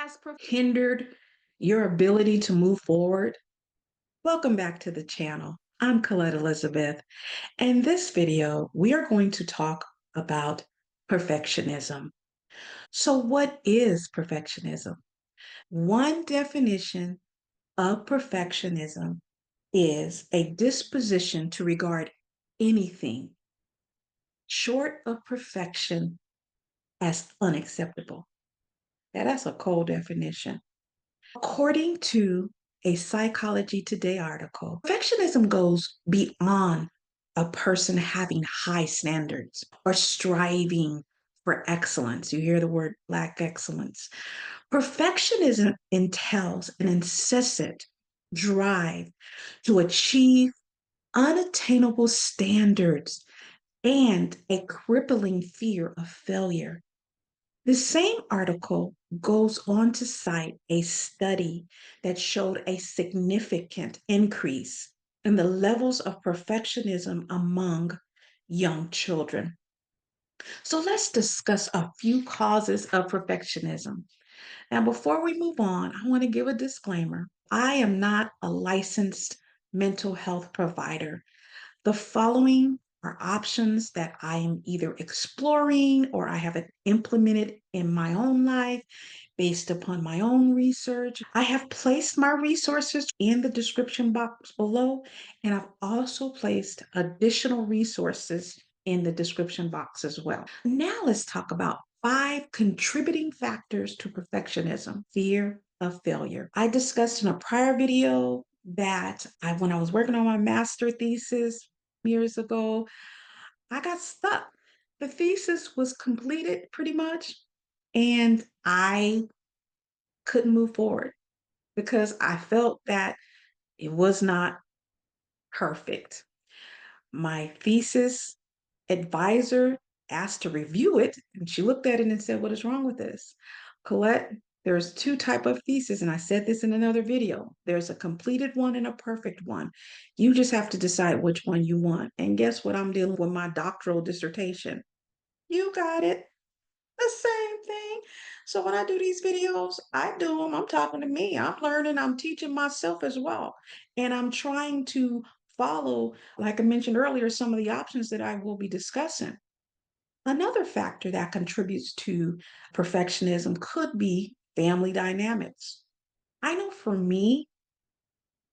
has hindered your ability to move forward? Welcome back to the channel. I'm Colette Elizabeth. In this video, we are going to talk about perfectionism. So, what is perfectionism? One definition of perfectionism is a disposition to regard anything short of perfection as unacceptable. Now, that's a cold definition. According to a Psychology Today article, perfectionism goes beyond a person having high standards or striving for excellence. You hear the word black excellence. Perfectionism entails an incessant drive to achieve unattainable standards and a crippling fear of failure. The same article goes on to cite a study that showed a significant increase in the levels of perfectionism among young children. So let's discuss a few causes of perfectionism. Now, before we move on, I want to give a disclaimer. I am not a licensed mental health provider. The following are options that I am either exploring or I have implemented in my own life based upon my own research. I have placed my resources in the description box below, and I've also placed additional resources in the description box as well. Now let's talk about 5 contributing factors to perfectionism: fear of failure. I discussed in a prior video that when I was working on my master thesis years ago, I got stuck. The thesis was completed pretty much, and I couldn't move forward because I felt that it was not perfect. My thesis advisor asked to review it, and she looked at it and said, "What is wrong with this? Colette, there's two type of thesis, and I said this in another video. There's a completed one and a perfect one. You just have to decide which one you want." And guess what? I'm dealing with my doctoral dissertation. You got it. The same thing. So when I do these videos, I do them. I'm talking to me. I'm learning. I'm teaching myself as well. And I'm trying to follow, like I mentioned earlier, some of the options that I will be discussing. Another factor that contributes to perfectionism could be family dynamics. I know for me,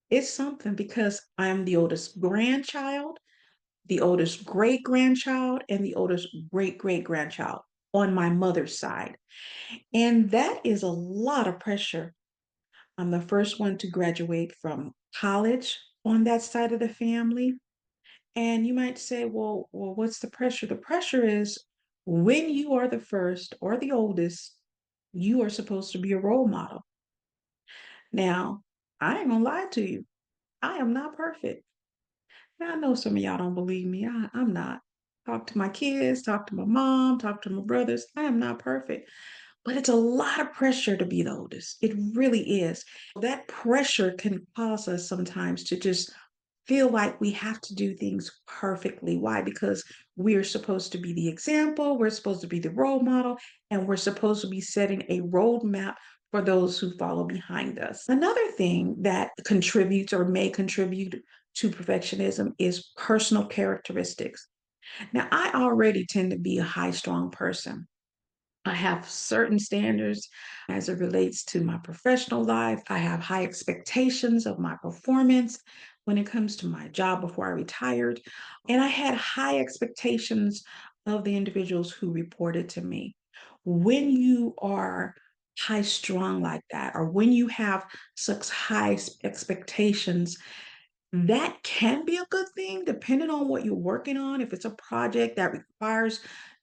it's something because I'm the oldest grandchild, the oldest great grandchild, and the oldest great great grandchild on my mother's side. And that is a lot of pressure. I'm the first one to graduate from college on that side of the family. And you might say, well, what's the pressure? The pressure is when you are the first or the oldest, you are supposed to be a role model. Now, I ain't gonna lie to you. I am not perfect. Now, I know some of y'all don't believe me. I'm not. Talk to my kids, talk to my mom, talk to my brothers. I am not perfect. But it's a lot of pressure to be the oldest. It really is. That pressure can cause us sometimes to just feel like we have to do things perfectly. Why? Because we're supposed to be the example, we're supposed to be the role model, and we're supposed to be setting a roadmap for those who follow behind us. Another thing that contributes or may contribute to perfectionism is personal characteristics. Now, I already tend to be a high strung person. I have certain standards as it relates to my professional life. I have high expectations of my performance when it comes to my job before I retired. And I had high expectations of the individuals who reported to me. When you are high strung like that, or when you have such high expectations, that can be a good thing depending on what you're working on. If it's a project that requires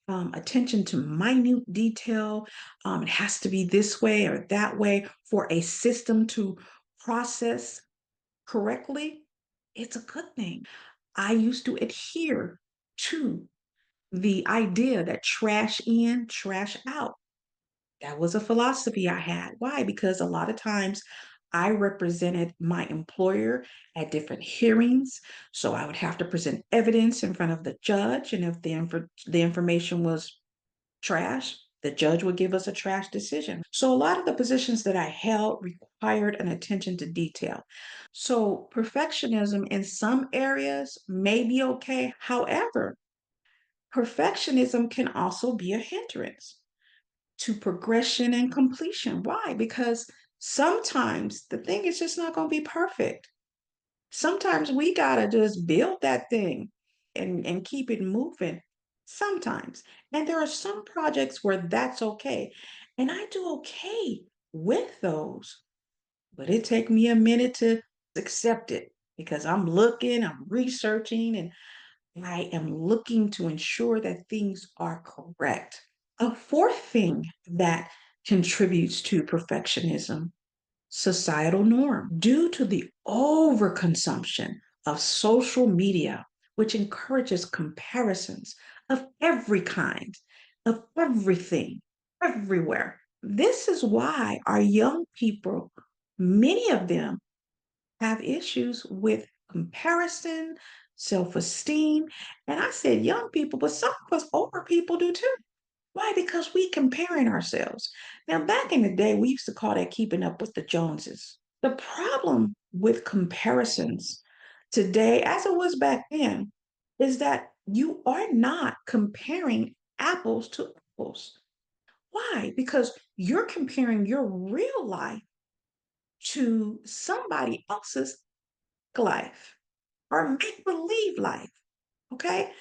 attention to minute detail, it has to be this way or that way for a system to process correctly. It's a good thing. I used to adhere to the idea that trash in, trash out. That was a philosophy I had. Why? Because a lot of times I represented my employer at different hearings. So I would have to present evidence in front of the judge. And if the information was trash, The judge would give us a trash decision. So a lot of the positions that I held required an attention to detail. So perfectionism in some areas may be okay. However, perfectionism can also be a hindrance to progression and completion. Why? Because sometimes the thing is just not going to be perfect. Sometimes we got to just build that thing and keep it moving. Sometimes. And there are some projects where that's okay. And I do okay with those, but it take me a minute to accept it because I'm looking, I'm researching, and I am looking to ensure that things are correct. A fourth thing that contributes to perfectionism, societal norm, due to the overconsumption of social media, which encourages comparisons of every kind, of everything, everywhere. This is why our young people, many of them, have issues with comparison, self esteem. And I said young people, but some of us older people do too. Why? Because we comparing ourselves. Now, back in the day, we used to call that keeping up with the Joneses. The problem with comparisons today, as it was back then, is that you are not comparing apples to apples. Why? Because you're comparing your real life to somebody else's life or make believe life. Okay.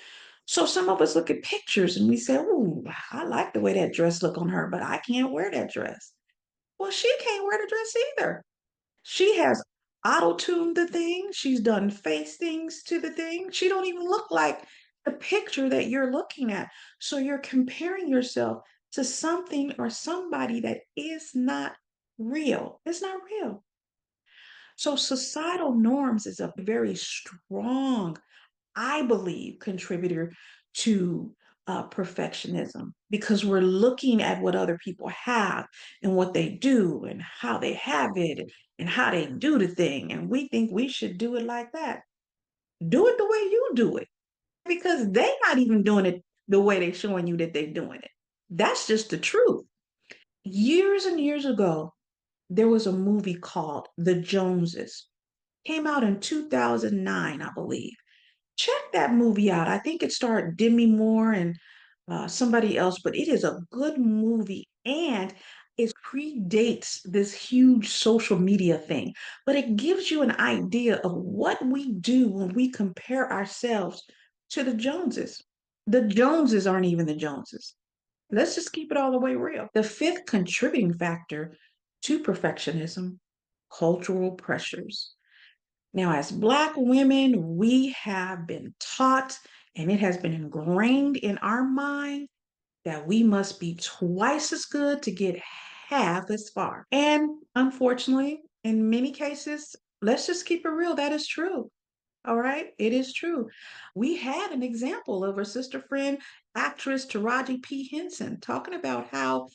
So some of us look at pictures and we say, "Ooh, I like the way that dress look on her, but I can't wear that dress." Well, she can't wear the dress either. She has auto-tuned the thing. She's done face things to the thing. She don't even look like the picture that you're looking at. So you're comparing yourself to something or somebody that is not real. It's not real. So societal norms is a very strong, I believe, contributor to perfectionism because we're looking at what other people have and what they do and how they have it and how they do the thing. And we think we should do it like that. Do it the way you do it because they're not even doing it the way they're showing you that they're doing it. That's just the truth. Years and years ago, there was a movie called The Joneses. Came out in 2009, I believe. Check that movie out. I think it starred Demi Moore and somebody else, but it is a good movie and it predates this huge social media thing. But it gives you an idea of what we do when we compare ourselves to the Joneses. The Joneses aren't even the Joneses. Let's just keep it all the way real. The fifth contributing factor to perfectionism, cultural pressures. Now, as Black women, we have been taught and it has been ingrained in our mind that we must be twice as good to get half as far. And unfortunately, in many cases, let's just keep it real, that is true. All right, it is true. We had an example of our sister friend, actress Taraji P. Henson, talking about how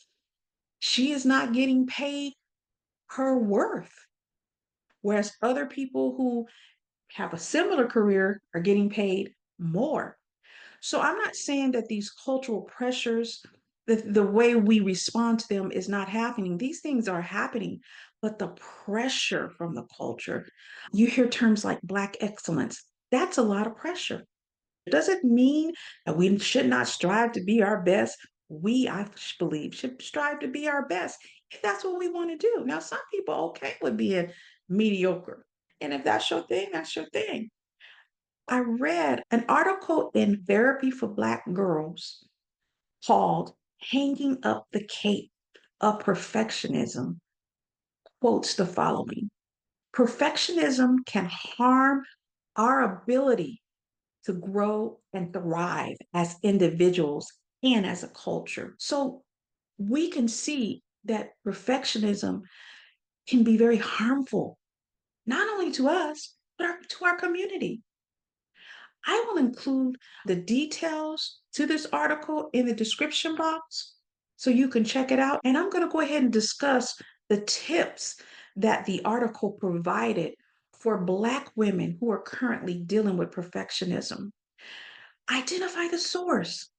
she is not getting paid her worth, whereas other people who have a similar career are getting paid more. So I'm not saying that these cultural pressures, the way we respond to them is not happening. These things are happening, but the pressure from the culture, you hear terms like Black excellence, that's a lot of pressure. Does it mean that we should not strive to be our best? We, I believe, should strive to be our best if that's what we want to do. Now, some people are okay with being mediocre. And if that's your thing, that's your thing. I read an article in Therapy for Black Girls called Hanging Up the Cape of Perfectionism, quotes the following: Perfectionism can harm our ability to grow and thrive as individuals and as a culture. So we can see that perfectionism can be very harmful, not only to us, but to our community. I will include the details to this article in the description box so you can check it out. And I'm going to go ahead and discuss the tips that the article provided for Black women who are currently dealing with perfectionism. Identify the source.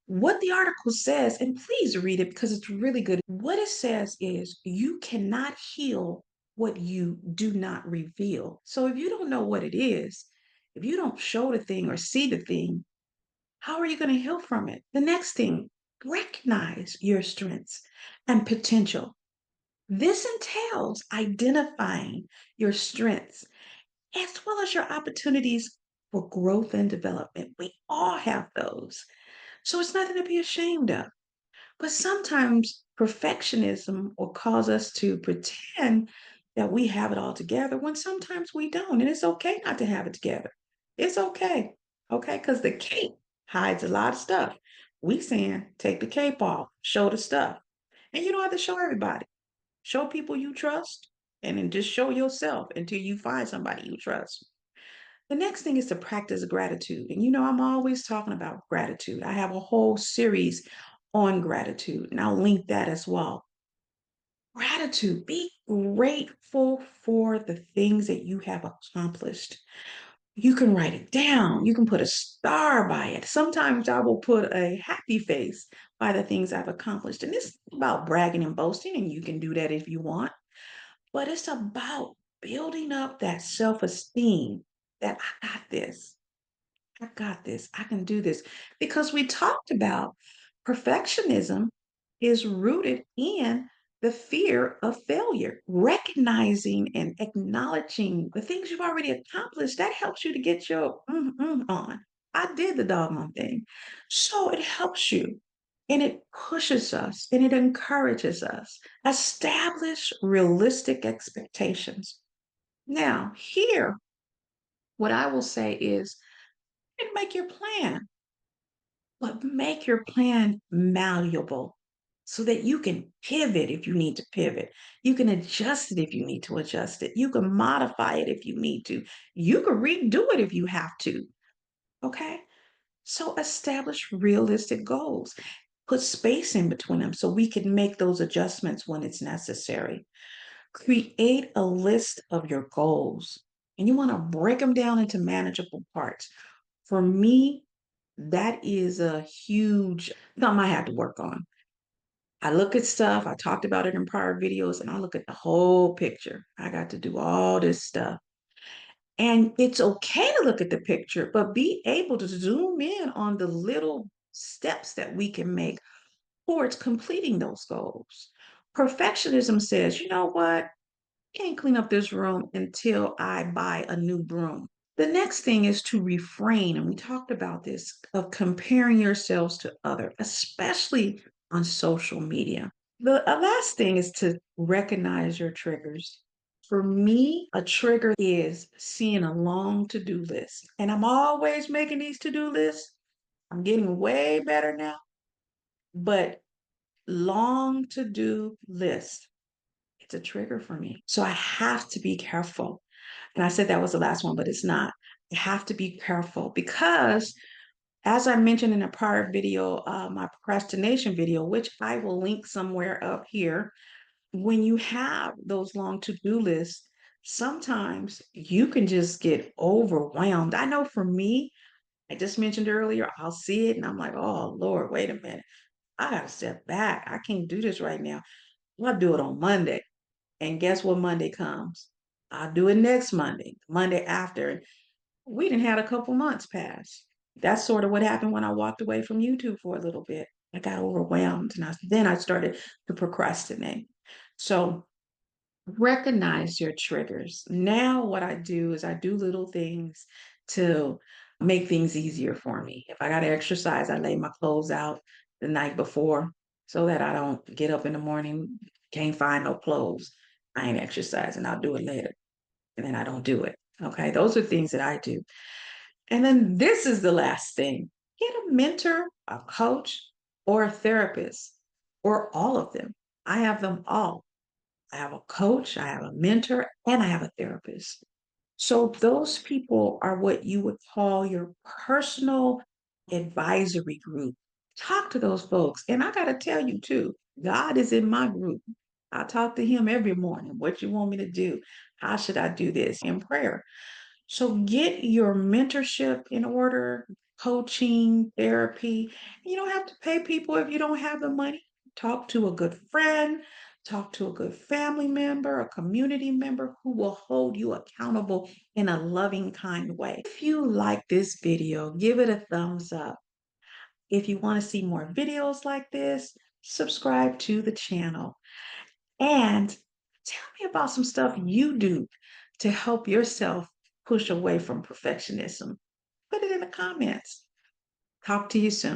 What the article says, and please read it because it's really good. What it says is you cannot heal what you do not reveal. So if you don't know what it is, if you don't show the thing or see the thing, how are you going to heal from it? The next thing, recognize your strengths and potential. This entails identifying your strengths as well as your opportunities for growth and development. We all have those. So it's nothing to be ashamed of. But sometimes perfectionism will cause us to pretend that we have it all together when sometimes we don't. And it's okay not to have it together. It's okay. Okay. Because the cape hides a lot of stuff. We saying take the cape off, show the stuff. And you don't have to show everybody. Show people you trust and then just show yourself until you find somebody you trust. The next thing is to practice gratitude. And I'm always talking about gratitude. I have a whole series on gratitude, and I'll link that as well. Gratitude, be grateful for the things that you have accomplished. You can write it down, you can put a star by it. Sometimes I will put a happy face by the things I've accomplished. And it's about bragging and boasting, and you can do that if you want, but it's about building up that self esteem that I got this. I got this. I can do this. Because we talked about perfectionism is rooted in the fear of failure. Recognizing and acknowledging the things you've already accomplished, that helps you to get your on. I did the doggone thing. So it helps you and it pushes us and it encourages us. Establish realistic expectations. Now, here, what I will say is, and make your plan, but make your plan malleable so that you can pivot if you need to pivot. You can adjust it if you need to adjust it. You can modify it if you need to. You can redo it if you have to. Okay. So establish realistic goals. Put space in between them so we can make those adjustments when it's necessary. Create a list of your goals and you want to break them down into manageable parts. For me, that is a huge something I had to work on. I look at stuff, I talked about it in prior videos, and I look at the whole picture. I got to do all this stuff. And it's okay to look at the picture, but be able to zoom in on the little steps that we can make towards completing those goals. Perfectionism says, you know what? I can't clean up this room until I buy a new broom. The next thing is to refrain, and we talked about this, of comparing yourselves to others, especially on social media. The last thing is to recognize your triggers. For me, a trigger is seeing a long to do list. And I'm always making these to do lists. I'm getting way better now, but long to do list, it's a trigger for me. So I have to be careful. And I said that was the last one, but it's not. You have to be careful because, as I mentioned in a prior video, my procrastination video, which I will link somewhere up here, when you have those long to do lists, sometimes you can just get overwhelmed. I know for me, I just mentioned earlier, I'll see it and I'm like, oh, Lord, wait a minute. I got to step back. I can't do this right now. I'll do it on Monday. And guess what Monday comes? I'll do it next Monday, Monday after. We didn't had a couple months pass. That's sort of what happened when I walked away from YouTube for a little bit. I got overwhelmed and then I started to procrastinate. So recognize your triggers. Now, what I do is I do little things to make things easier for me. If I got to exercise, I lay my clothes out the night before so that I don't get up in the morning, can't find no clothes. I ain't exercising. I'll do it later. And then I don't do it. Okay. Those are things that I do. And then this is the last thing, get a mentor, a coach, or a therapist, or all of them. I have them all. I have a coach, I have a mentor, and I have a therapist. So those people are what you would call your personal advisory group. Talk to those folks. And I got to tell you too, God is in my group. I talk to him every morning. What you want me to do? How should I do this? In prayer. So get your mentorship in order. coaching, therapy. You don't have to pay people if you don't have the money. Talk to a good friend, talk to a good family member, a community member who will hold you accountable in a loving, kind way. If you like this video, give it a thumbs up. If you want to see more videos like this, subscribe to the channel. And tell me about some stuff you do to help yourself push away from perfectionism. Put it in the comments. Talk to you soon.